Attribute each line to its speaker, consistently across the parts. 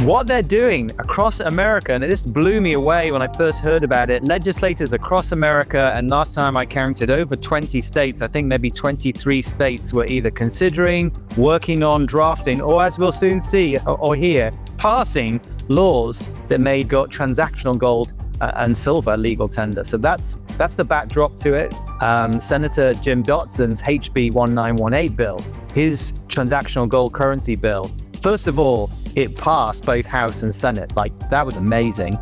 Speaker 1: What they're doing across America, and this blew me away when I first heard about it, legislators across America, and last time I counted over 20 states, I think maybe 23 states were either considering, working on, drafting, or as we'll soon see or hear, passing laws that made transactional gold and silver legal tender. So that's the backdrop to it. Senator Jim Dotson's HB 1918 bill, his transactional gold currency bill, first of all, it passed both House and Senate. That was amazing.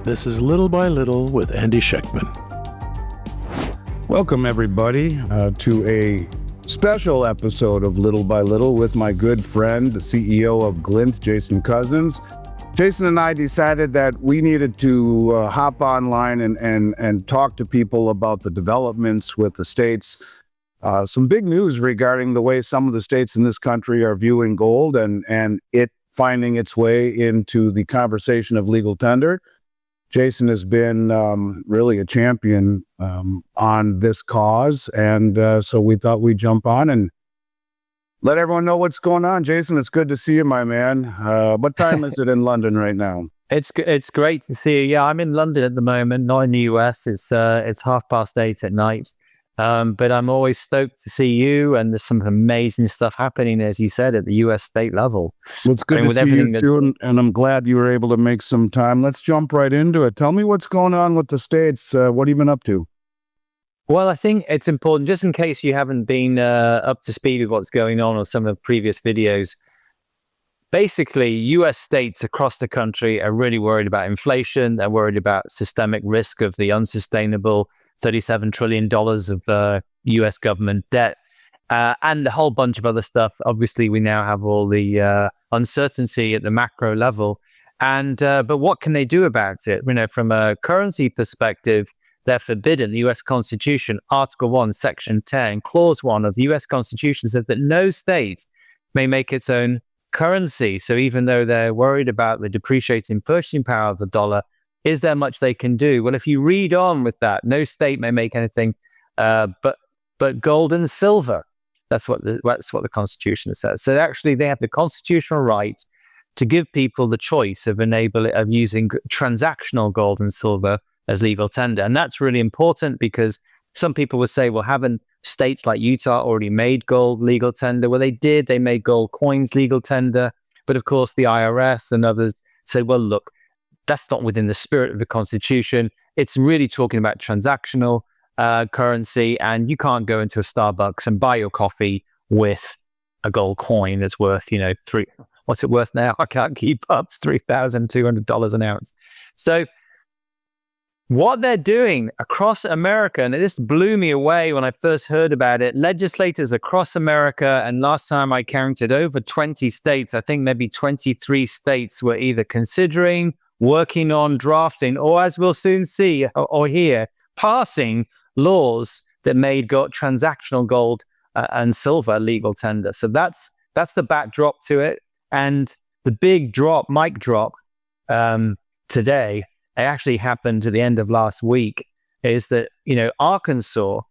Speaker 2: This is Little by Little with Andy Schechtman.
Speaker 3: Welcome, everybody, to a special episode of Little by Little with my good friend, the CEO of Glint, Jason Cozens. Jason and I decided that we needed to hop online and talk to people about the developments with the states. Some big news regarding the way some of the states in this country are viewing gold and it finding its way into the conversation of legal tender. Jason has been really a champion on this cause, and so we thought we'd jump on and let everyone know what's going on. Jason, it's good to see you, my man. What time is it in London right now?
Speaker 1: It's great to see you. Yeah, I'm in London at the moment, not in the US. It's 8:30 at night. But I'm always stoked to see you, and there's some amazing stuff happening, as you said, at the US state level.
Speaker 3: Well, it's good to see you too, and I'm glad you were able to make some time. Let's jump right into it. Tell me what's going on with the states. What have you been up to?
Speaker 1: Well, I think it's important, just in case you haven't been up to speed with what's going on or some of the previous videos. Basically, US states across the country are really worried about inflation. They're worried about systemic risk of the unsustainable $37 trillion of US government debt and a whole bunch of other stuff. Obviously, we now have all the uncertainty at the macro level. But what can they do about it? From a currency perspective, they're forbidden. The US Constitution, Article 1, Section 10, Clause 1 of the US Constitution says that no state may make its own currency. So even though they're worried about the depreciating purchasing power of the dollar, is there much they can do? Well, if you read on with that, no state may make anything but gold and silver. That's what the Constitution says. So actually, they have the constitutional right to give people the choice of using transactional gold and silver as legal tender. And that's really important because some people would say, well, haven't states like Utah already made gold legal tender? Well, they did. They made gold coins legal tender. But of course, the IRS and others say, well, look, that's not within the spirit of the Constitution. It's really talking about transactional currency, and you can't go into a Starbucks and buy your coffee with a gold coin that's worth, what's it worth now? I can't keep up, $3,200 an ounce. So what they're doing across America, and this blew me away when I first heard about it, legislators across America, and last time I counted over 20 states, I think maybe 23 states were either considering, working on, drafting, or as we'll soon see or hear, passing laws that made transactional gold and silver legal tender. So that's the backdrop to it. And the big mic drop today, it actually happened to the end of last week, is that, Arkansas,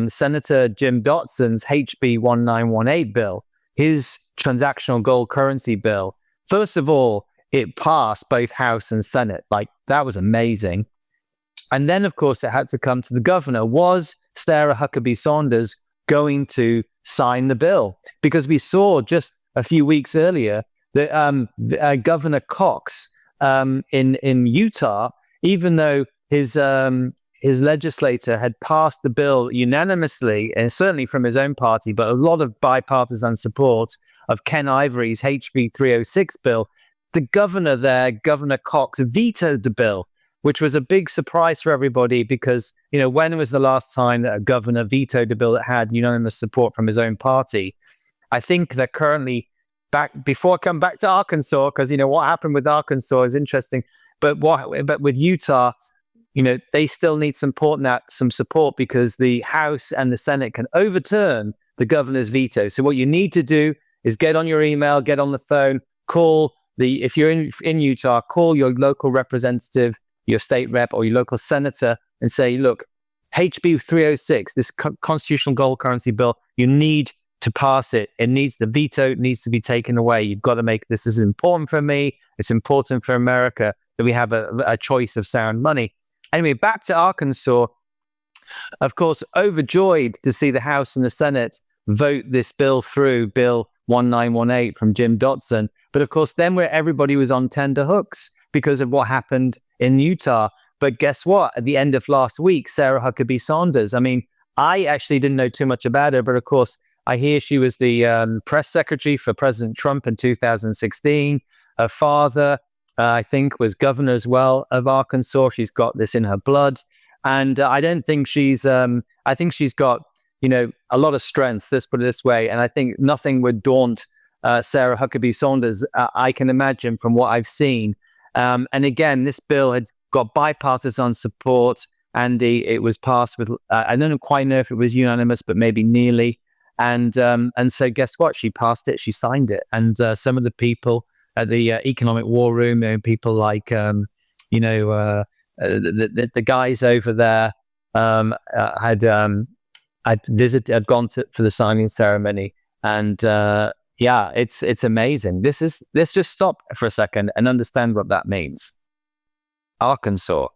Speaker 1: Senator Jim Dotson's HB 1918 bill, his transactional gold currency bill, first of all, it passed both House and Senate. That was amazing. And then, of course, it had to come to the governor. Was Sarah Huckabee Sanders going to sign the bill? Because we saw just a few weeks earlier that Governor Cox in Utah, even though his legislator had passed the bill unanimously, and certainly from his own party, but a lot of bipartisan support of Ken Ivory's HB 306 bill, the governor there, Governor Cox, vetoed the bill, which was a big surprise for everybody because, when was the last time that a governor vetoed a bill that had unanimous support from his own party? I think they're currently before I come back to Arkansas, because what happened with Arkansas is interesting. But with Utah, they still need some support because the House and the Senate can overturn the governor's veto. So what you need to do is get on your email, get on the phone, call if you're in Utah, call your local representative your state rep or your local senator and say, look, HB 306, this constitutional gold currency bill, you need to pass it. The veto needs to be taken away. You've got to make this is important for me. It's important for America that we have a choice of sound money. Anyway, back to Arkansas. Of course, overjoyed to see the House and the Senate vote this bill through, Bill 1918 from Jim Dotson. But of course, then where everybody was on tender hooks because of what happened in Utah. But guess what? At the end of last week, Sarah Huckabee Sanders, I mean, I actually didn't know too much about her, but of course, I hear she was the press secretary for President Trump in 2016. Her father, I think, was governor as well of Arkansas. She's got this in her blood. And I don't think I think she's got, a lot of strength, let's put it this way. And I think nothing would daunt Sarah Huckabee Sanders, I can imagine from what I've seen. And again, this bill had got bipartisan support. Andy, it was passed with, I don't quite know if it was unanimous, but maybe nearly. And so guess what? She passed it, she signed it. And some of the people at the Economic War Room, people like, the guys over there had gone for the signing ceremony. And it's amazing. Let's just stop for a second and understand what that means. Arkansas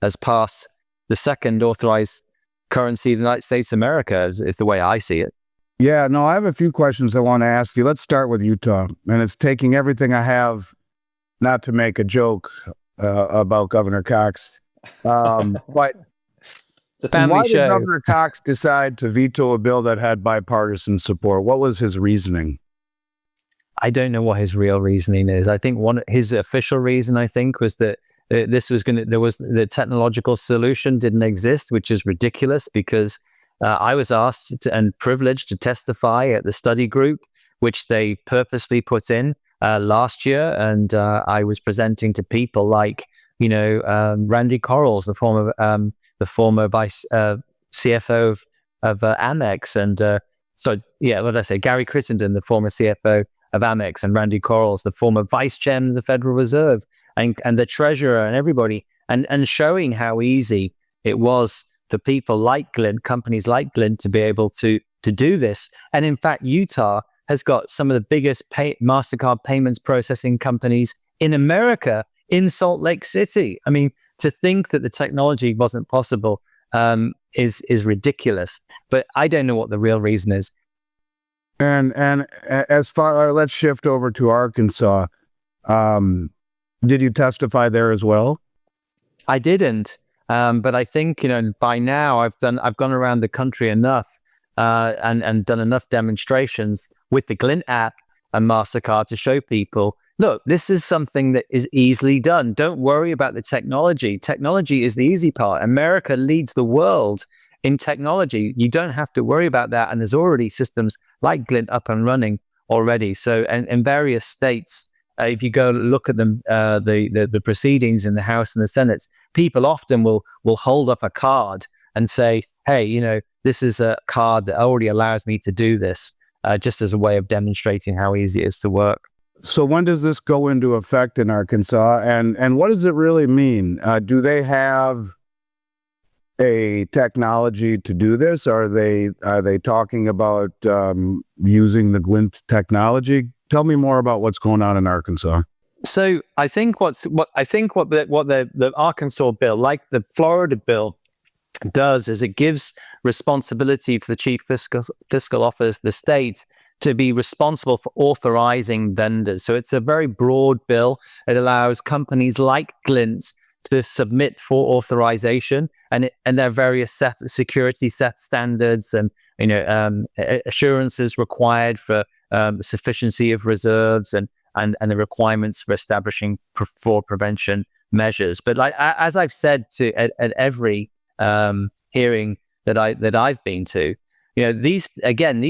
Speaker 1: has passed the second authorized currency of the United States of America, is the way I see it.
Speaker 3: Yeah, no, I have a few questions I want to ask you. Let's start with Utah. And it's taking everything I have not to make a joke about Governor Cox. But
Speaker 1: the family
Speaker 3: why
Speaker 1: show.
Speaker 3: did Governor Cox decide to veto a bill that had bipartisan support? What was his reasoning?
Speaker 1: I don't know what his real reasoning is. I think his official reason, I think, was that the technological solution didn't exist, which is ridiculous because I was asked and privileged to testify at the study group, which they purposely put in last year. And I was presenting to people like, Randy Corrals, the former vice CFO of Amex. And what did I say? Gary Crittenden, the former CFO of Amex, and Randy Corrals, the former vice chairman of the Federal Reserve, and the treasurer and everybody, and showing how easy it was for people like Glint, companies like Glint, to be able to do this. And in fact, Utah has got some of the biggest MasterCard payments processing companies in America in Salt Lake City. I mean, to think that the technology wasn't possible is ridiculous. But I don't know what the real reason is.
Speaker 3: And let's shift over to Arkansas. Did you testify there as well?
Speaker 1: I didn't. But I think, by now I've gone around the country enough and done enough demonstrations with the Glint app and MasterCard to show people, look, this is something that is easily done. Don't worry about the technology. Technology is the easy part. America leads the world in technology. You don't have to worry about that. And there's already systems like Glint up and running already. So, and in various states, if you go look at them, the proceedings in the House and the Senate, people often will hold up a card and say, hey, this is a card that already allows me to do this, just as a way of demonstrating how easy it is to work.
Speaker 3: So when does this go into effect in Arkansas? And what does it really mean? Do they have a technology to do this? Are they talking about using the Glint technology? Tell me more about what's going on in Arkansas.
Speaker 1: So I think what the Arkansas bill, like the Florida bill, does is it gives responsibility for the chief fiscal officer of the state to be responsible for authorizing vendors. So it's a very broad bill. It allows companies like Glint to submit for authorization, and there are various security standards and assurances required for sufficiency of reserves and the requirements for establishing fraud prevention measures. But as I've said at every hearing that I've been to, these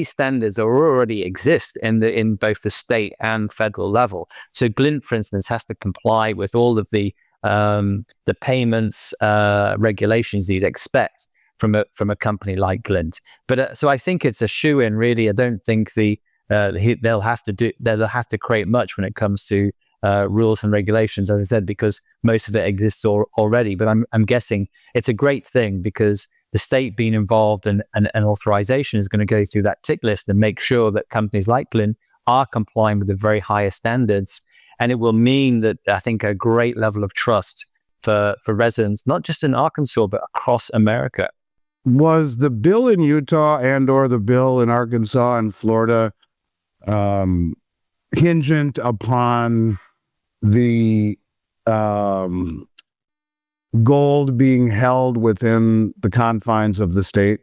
Speaker 1: standards already exist in both the state and federal level. So Glint, for instance, has to comply with all of the payments regulations you'd expect from a company like Glint. But so I think it's a shoo-in, really. I don't think they'll have to create much when it comes to rules and regulations, as I said, because most of it exists already. But I'm guessing it's a great thing because the state being involved and authorization is going to go through that tick list and make sure that companies like Glint are complying with the very highest standards. And it will mean that I think a great level of trust for residents, not just in Arkansas, but across America.
Speaker 3: Was the bill in Utah and/or the bill in Arkansas and Florida hingent upon the gold being held within the confines of the state?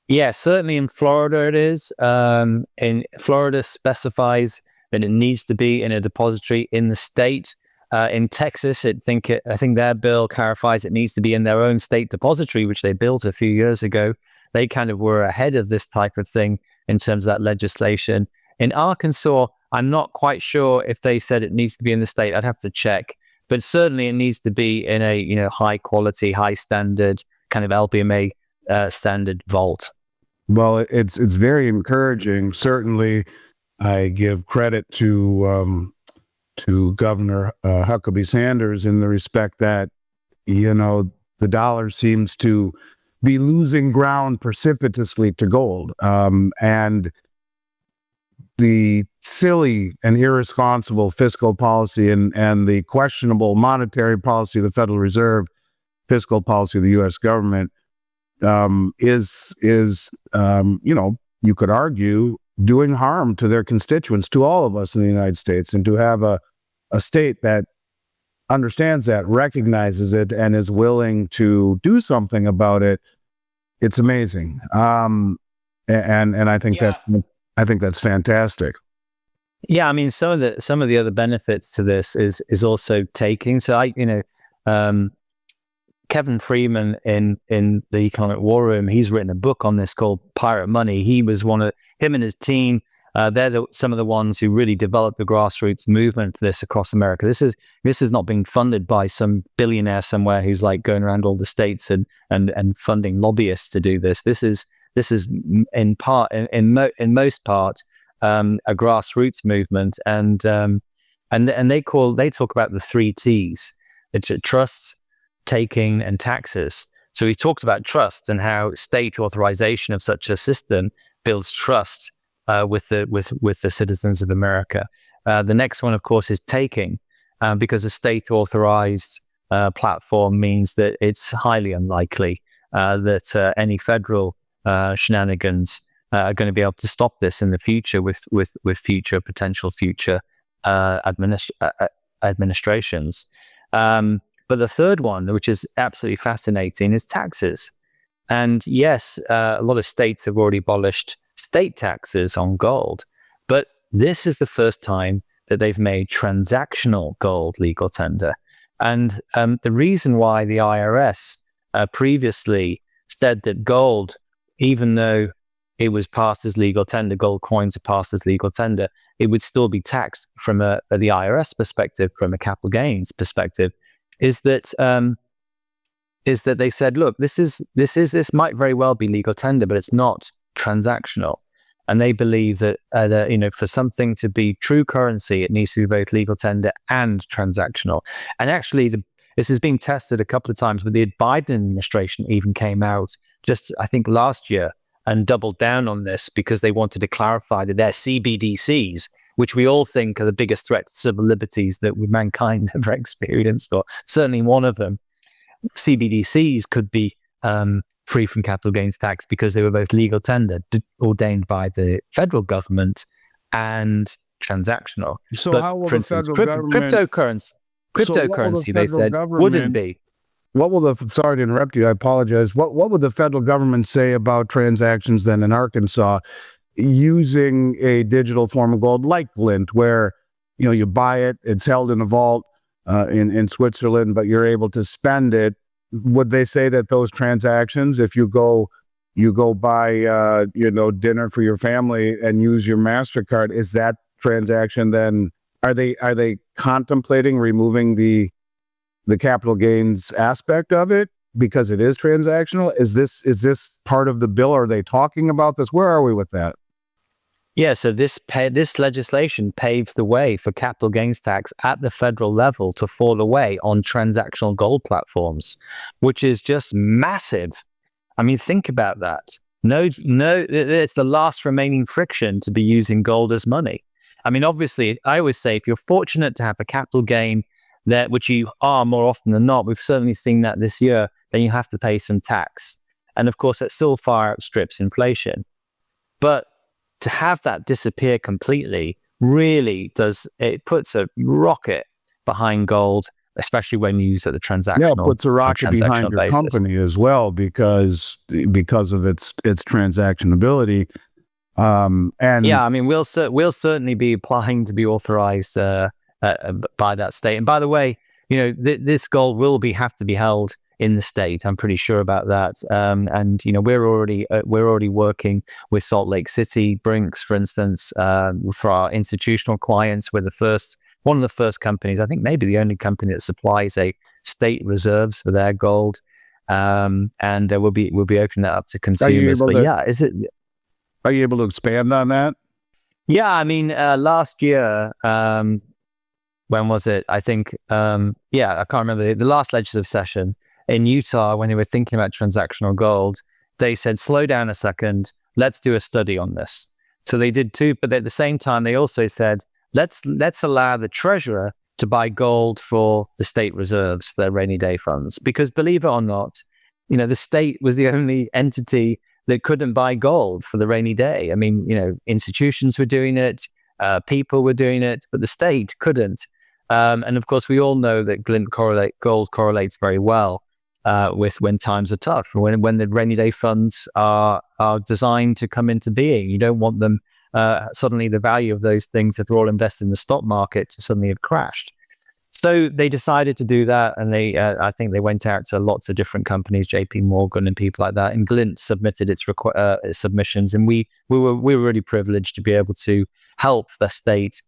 Speaker 1: Yeah, certainly in Florida it is. In Florida specifies that it needs to be in a depository in the state. In Texas, I think their bill clarifies it needs to be in their own state depository, which they built a few years ago. They kind of were ahead of this type of thing in terms of that legislation. In Arkansas, I'm not quite sure if they said it needs to be in the state. I'd have to check, but certainly it needs to be in a high quality, high standard kind of LBMA standard vault.
Speaker 3: Well, it's very encouraging. Certainly, I give credit to Governor Huckabee Sanders in the respect that, the dollar seems to be losing ground precipitously to gold. And the silly and irresponsible fiscal policy and the questionable monetary policy of the Federal Reserve, fiscal policy of the U.S. government is you could argue, doing harm to their constituents, to all of us in the United States. And to have a state that understands that, recognizes it, and is willing to do something about it, it's amazing. And I think that's fantastic.
Speaker 1: Yeah, I mean, some of the other benefits to this is also taking. So Kevin Freeman in the Economic War Room, he's written a book on this called Pirate Money. He was him and his team. They're some of the ones who really developed the grassroots movement for this across America. This is not being funded by some billionaire somewhere who's like going around all the states and funding lobbyists to do this. This is in most part a grassroots movement, and they talk about the 3 T's. It's trust, taking, and taxes. So we talked about trust and how state authorization of such a system builds trust with the citizens of America. The next one, of course, is taking, because a state authorized platform means that it's highly unlikely that any federal shenanigans are going to be able to stop this in the future with future administrations. But the third one, which is absolutely fascinating, is taxes. And yes, a lot of states have already abolished state taxes on gold, but this is the first time that they've made transactional gold legal tender. And the reason why the IRS previously said that gold, even though it was passed as legal tender, gold coins are passed as legal tender, it would still be taxed from the IRS perspective, from a capital gains perspective, is that they said, look, this might very well be legal tender, but it's not transactional. And they believe that for something to be true currency, it needs to be both legal tender and transactional. And actually, this has been tested a couple of times, but the Biden administration even came out just, I think, last year and doubled down on this because they wanted to clarify that their CBDCs, which we all think are the biggest threat to civil liberties that mankind ever experienced, or certainly one of them, CBDCs could be free from capital gains tax because they were both legal tender, ordained by the federal government, and transactional.
Speaker 3: So
Speaker 1: but
Speaker 3: how will
Speaker 1: for instance,
Speaker 3: the federal government...
Speaker 1: cryptocurrency, they said, wouldn't be.
Speaker 3: Sorry to interrupt you, I apologize. What would the federal government say about transactions then in Arkansas using a digital form of gold like Glint, where you buy it, it's held in a vault in Switzerland, but you're able to spend it? Would they say that those transactions, if you go buy dinner for your family and use your MasterCard, is that transaction then, are they contemplating removing the capital gains aspect of it because it is transactional? Is this part of the bill? Are they talking about this? Where are we with that?
Speaker 1: Yeah, so this legislation paves the way for capital gains tax at the federal level to fall away on transactional gold platforms, which is just massive. I mean, think about that. No, it's the last remaining friction to be using gold as money. I mean, obviously, I always say if you're fortunate to have a capital gain that, which you are more often than not, we've certainly seen that this year, then you have to pay some tax. And of course, that still far outstrips inflation. But to have that disappear completely really it puts a rocket behind gold, especially when you use at the transactional.
Speaker 3: Yeah, it puts a rocket behind your
Speaker 1: basis.
Speaker 3: company as well because of its transactionability. And
Speaker 1: yeah, I mean, we'll certainly be applying to be authorized by that state. And by the way, this gold will have to be held in the state. I'm pretty sure about that. And we're already working with Salt Lake City, Brinks, for instance, for our institutional clients. We're one of the first companies, I think maybe the only company that supplies a state reserves for their gold. And we'll be opening that up to consumers. But yeah,
Speaker 3: are you able to expand on that?
Speaker 1: Yeah, I mean, last year, when was it? I think, I can't remember the last legislative session in Utah, when they were thinking about transactional gold, they said, slow down a second, let's do a study on this. So they did too, but at the same time, they also said, let's allow the treasurer to buy gold for the state reserves for their rainy day funds. Because believe it or not, the state was the only entity that couldn't buy gold for the rainy day. I mean, institutions were doing it, people were doing it, but the state couldn't. And of course, we all know that gold correlates very well with when times are tough, when the rainy day funds are designed to come into being. You don't want them suddenly the value of those things that are all invested in the stock market to suddenly have crashed. So they decided to do that, and I think they went out to lots of different companies, JP Morgan and people like that. And Glint submitted its submissions, and we were really privileged to be able to help the state,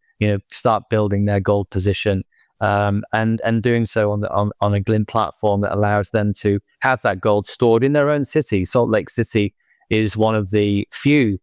Speaker 1: start building their gold position, and doing so on a Glint platform that allows them to have that gold stored in their own city. Salt Lake City is one of the few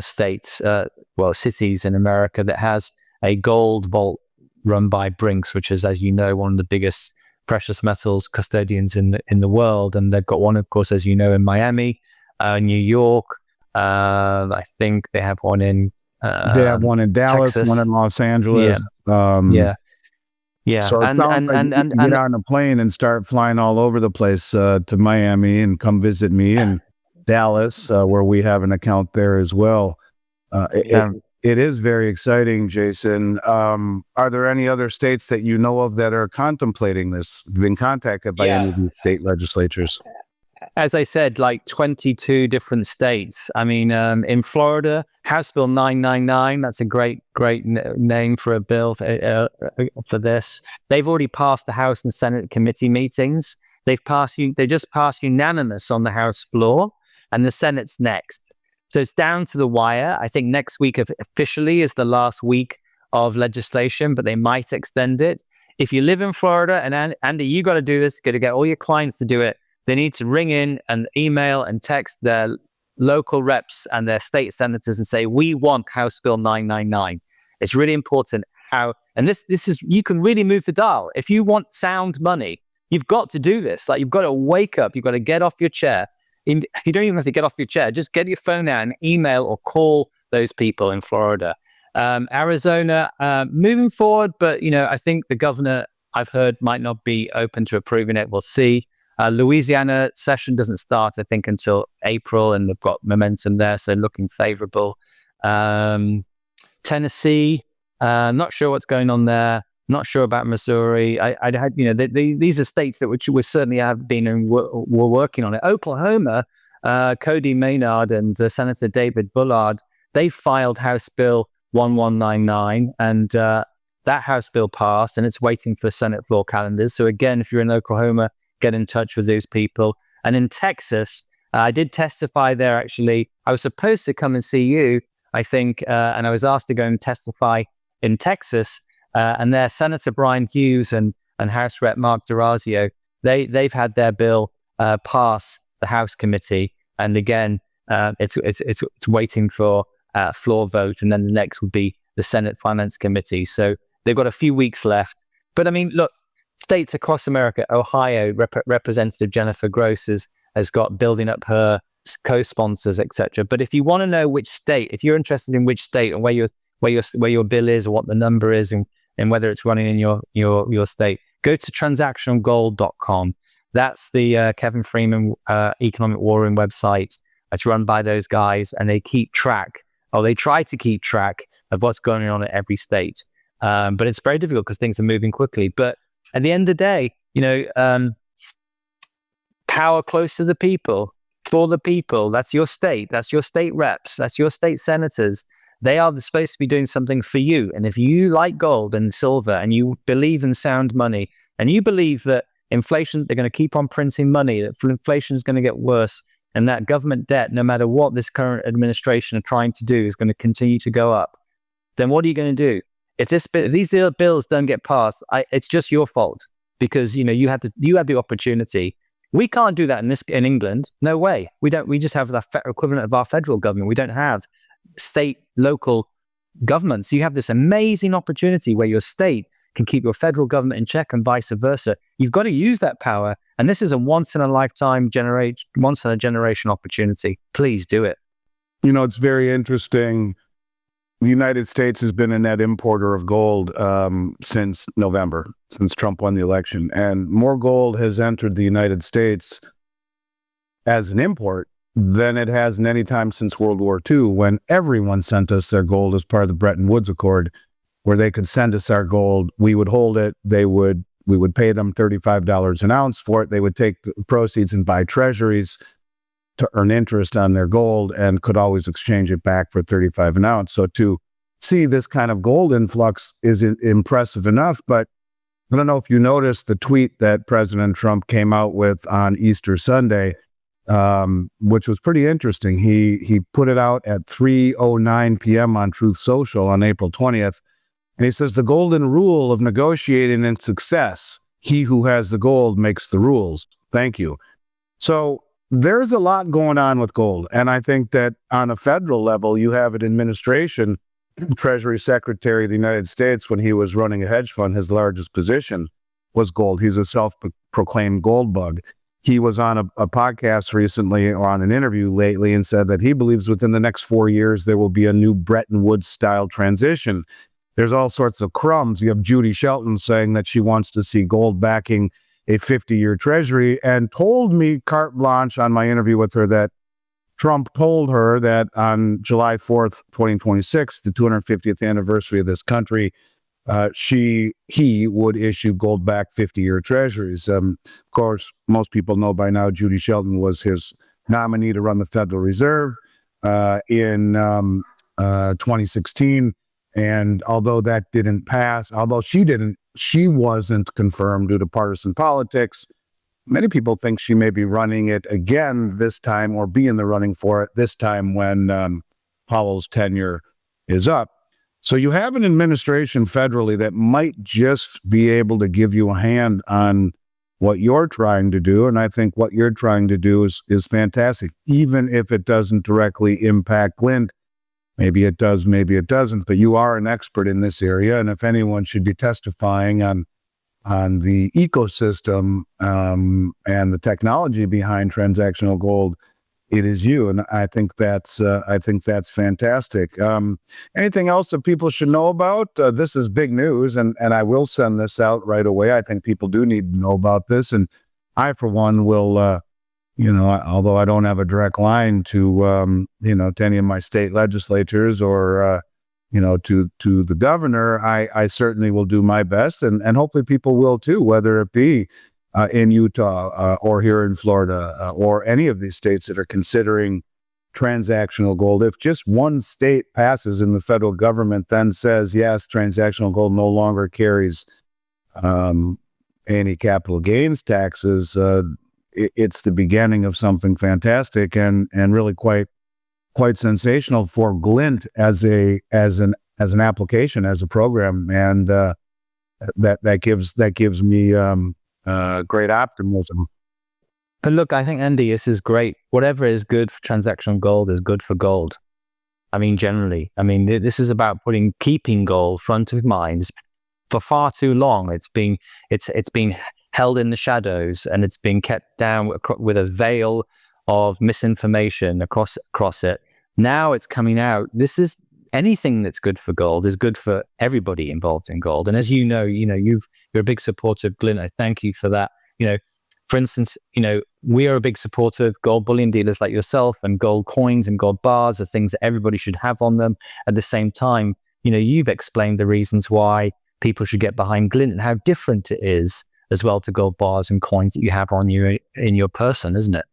Speaker 1: cities in America that has a gold vault run by Brinks, which is, as you know, one of the biggest precious metals custodians in the world. And they've got one, of course, as you know, in Miami, New York. I think they have one in
Speaker 3: they have one in Dallas,
Speaker 1: Texas.
Speaker 3: one in Los Angeles.
Speaker 1: Yeah.
Speaker 3: So it sounds like you get on a plane and start flying all over the place to Miami and come visit me in Dallas, where we have an account there as well. It is very exciting, Jason. Are there any other states that you know of that are contemplating this, been contacted by any of these state legislatures?
Speaker 1: As I said, like 22 different states. I mean, in Florida, House Bill 999, that's a great name for a bill for this. They've already passed the House and Senate committee meetings. They just passed unanimous on the House floor, and the Senate's next. So it's down to the wire. I think next week officially is the last week of legislation, but they might extend it. If you live in Florida, and Andy, you got to do this, got to get all your clients to do it. They need to ring in and email and text their local reps and their state senators and say, we want House Bill 999. It's really important and this is, you can really move the dial. If you want sound money, you've got to do this. Like, you've got to wake up, you've got to get off your chair. You don't even have to get off your chair. Just get your phone out and email or call those people in Florida. Arizona, moving forward, but I think the governor, I've heard, might not be open to approving it. We'll see. Louisiana session doesn't start, I think, until April, and they've got momentum there, so looking favorable. Tennessee, not sure what's going on there. Not sure about Missouri. These are states that which we certainly have been and were working on it. Oklahoma, Cody Maynard and Senator David Bullard, they filed House Bill 1199, and that House bill passed, and it's waiting for Senate floor calendars. So again, if you're in Oklahoma, get in touch with those people. And in Texas, I did testify there, actually. I was supposed to come and see you, I think, and I was asked to go and testify in Texas. And their Senator Brian Hughes and House Rep Mark DeRazio, they've had their bill pass the House committee, and again, it's waiting for floor vote, and then the next would be the Senate Finance Committee. So they've got a few weeks left. But I mean, look, states across America, Ohio, Representative Jennifer Gross has got building up her co-sponsors, etc. But if you want to know which state, if you're interested in which state and where your bill is, or what the number is, and whether it's running in your state, go to transactionalgold.com. That's the Kevin Freeman Economic War Room website. It's run by those guys, and they keep track, or they try to keep track of what's going on at every state. But it's very difficult because things are moving quickly. But at the end of the day, power close to the people, for the people. That's your state. That's your state reps. That's your state senators. They are supposed to be doing something for you. And if you like gold and silver, and you believe in sound money, and you believe that inflation, they're going to keep on printing money, that inflation is going to get worse, and that government debt, no matter what this current administration are trying to do, is going to continue to go up, then what are you going to do? If these bills don't get passed, it's just your fault, because you have the opportunity. We can't do that in England. No way. We don't. We just have the equivalent of our federal government. We don't have state, local governments. You have this amazing opportunity where your state can keep your federal government in check, and vice versa. You've got to use that power, and this is a once in a generation opportunity. Please do it.
Speaker 3: It's very interesting. The United States has been a net importer of gold since November, since Trump won the election. And more gold has entered the United States as an import than it has in any time since World War II, when everyone sent us their gold as part of the Bretton Woods Accord, where they could send us our gold. We would hold it. We would pay them $35 an ounce for it. They would take the proceeds and buy treasuries to earn interest on their gold, and could always exchange it back for $35 an ounce. So to see this kind of gold influx is impressive enough. But I don't know if you noticed the tweet that President Trump came out with on Easter Sunday, which was pretty interesting. He put it out at 3:09 p.m. on Truth Social on April 20th. And he says, "The golden rule of negotiating and success, he who has the gold makes the rules. Thank you." So there's a lot going on with gold. And I think that on a federal level, you have an administration, Treasury Secretary of the United States, when he was running a hedge fund, his largest position was gold. He's a self-proclaimed gold bug. He was on a podcast recently, or on an interview lately, and said that he believes within the next 4 years, there will be a new Bretton Woods style transition. There's all sorts of crumbs. You have Judy Shelton saying that she wants to see gold backing a 50-year treasury, and told me carte blanche on my interview with her that Trump told her that on July 4th, 2026, the 250th anniversary of this country, he would issue gold-backed 50-year treasuries. Of course, most people know by now Judy Shelton was his nominee to run the Federal Reserve in 2016. And although that didn't pass, she wasn't confirmed due to partisan politics. Many people think she may be running it again this time, or be in the running for it this time when Powell's tenure is up. So you have an administration federally that might just be able to give you a hand on what you're trying to do. And I think what you're trying to do is fantastic, even if it doesn't directly impact Glint. Maybe it does, maybe it doesn't, but you are an expert in this area. And if anyone should be testifying on the ecosystem and the technology behind transactional gold, it is you. And I think that's fantastic. Anything else that people should know about? This is big news, and I will send this out right away. I think people do need to know about this. And I, for one, will although I don't have a direct line to any of my state legislatures or, to the governor, I certainly will do my best, and hopefully people will too, whether it be in Utah or here in Florida or any of these states that are considering transactional gold. If just one state passes and the federal government then says, yes, transactional gold no longer carries any capital gains taxes, it's the beginning of something fantastic and really quite sensational for Glint as an application, as a program, and that gives me great optimism.
Speaker 1: But look, I think, Andy, this is great. Whatever is good for transactional gold is good for gold. I mean, generally, I mean, this is about keeping gold front of mind. For far too long, it's been held in the shadows, and it's been kept down with a veil of misinformation across it. Now it's coming out. This is anything that's good for gold is good for everybody involved in gold. And as you know, you're a big supporter of Glint. I thank you for that. For instance, we are a big supporter of gold bullion dealers like yourself, and gold coins and gold bars are things that everybody should have on them. At the same time, you've explained the reasons why people should get behind Glint and how different it is as well to gold bars and coins that you have on you in your person, isn't it?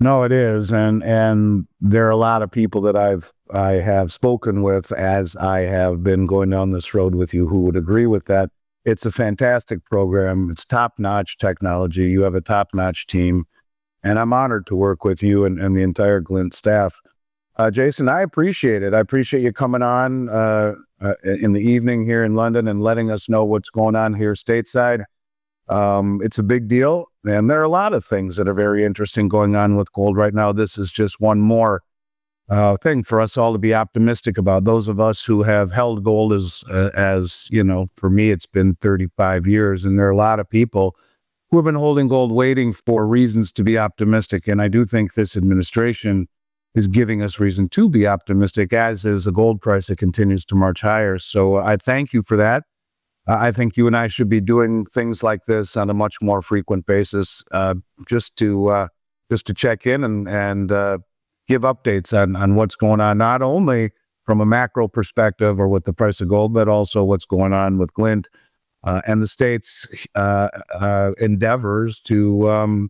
Speaker 3: No, it is. And there are a lot of people that I have spoken with as I have been going down this road with you who would agree with that. It's a fantastic program. It's top-notch technology. You have a top-notch team, and I'm honored to work with you and the entire Glint staff. Jason, I appreciate it. I appreciate you coming on in the evening here in London and letting us know what's going on here stateside. It's a big deal, and there are a lot of things that are very interesting going on with gold right now. This is just one more thing for us all to be optimistic about. Those of us who have held gold as for me, it's been 35 years, and there are a lot of people who have been holding gold waiting for reasons to be optimistic. And I do think this administration is giving us reason to be optimistic, as is the gold price that continues to march higher. So I thank you for that. I think you and I should be doing things like this on a much more frequent basis, just to check in and give updates on what's going on, not only from a macro perspective or with the price of gold, but also what's going on with Glint and the state's endeavors to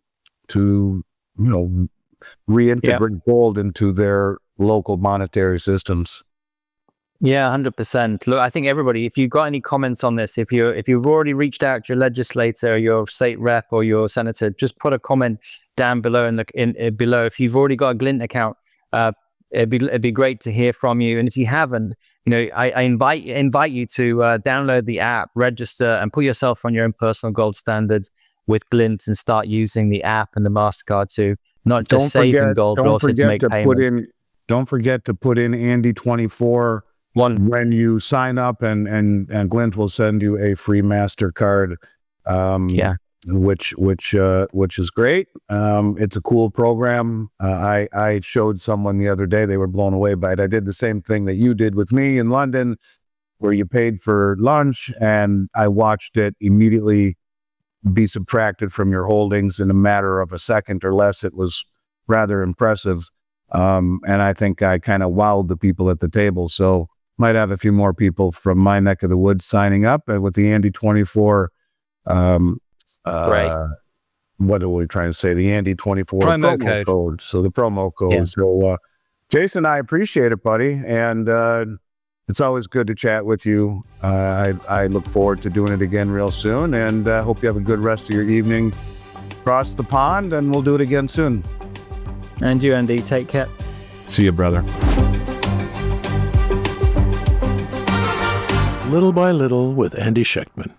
Speaker 3: reintegrate gold into their local monetary systems.
Speaker 1: Yeah, 100%. Look, I think everybody, if you've got any comments on this, if you've already reached out to your legislator, your state rep, or your senator, just put a comment down below below. If you've already got a Glint account, it'd be great to hear from you. And if you haven't, I invite you to download the app, register, and put yourself on your own personal gold standard with Glint, and start using the app and the MasterCard to not just saving gold, but also to make payments.
Speaker 3: Don't forget to put in Andy 24 when you sign up, and Glint will send you a free MasterCard. Which is great. It's a cool program. I showed someone the other day, they were blown away by it. I did the same thing that you did with me in London, where you paid for lunch, and I watched it immediately be subtracted from your holdings in a matter of a second or less. It was rather impressive. And I think I kind of wowed the people at the table. So might have a few more people from my neck of the woods signing up with the Andy 24.
Speaker 1: Right.
Speaker 3: What are we trying to say? The Andy 24 promo code. So the promo code. Yeah. So Jason, I appreciate it, buddy. And it's always good to chat with you. I look forward to doing it again real soon, and hope you have a good rest of your evening across the pond, and we'll do it again soon.
Speaker 1: And you, Andy, take care.
Speaker 2: See you, brother. Little by Little with Andy Schechtman.